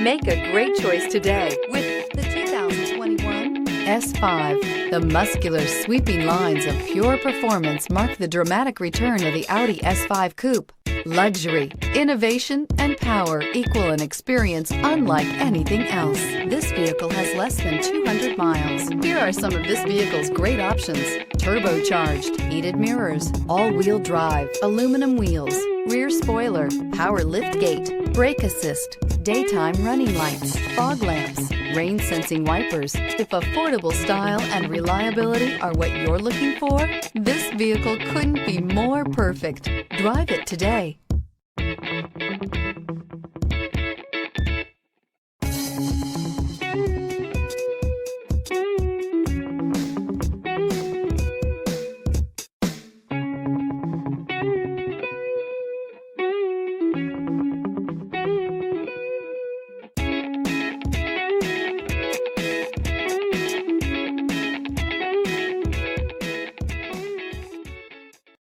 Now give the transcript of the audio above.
Make a great choice today with the 2021 S5. The muscular, sweeping lines of pure performance mark the dramatic return of the Audi S5 Coupe. Luxury, innovation, and power equal an experience unlike anything else. This vehicle has less than 200 miles. Here are some of this vehicle's great options: turbocharged, heated mirrors, all-wheel drive, aluminum wheels, rear spoiler, power liftgate, brake assist, daytime running lights, fog lamps, rain sensing wipers. If affordable style and reliability are what you're looking for, this vehicle couldn't be more perfect. Drive it today.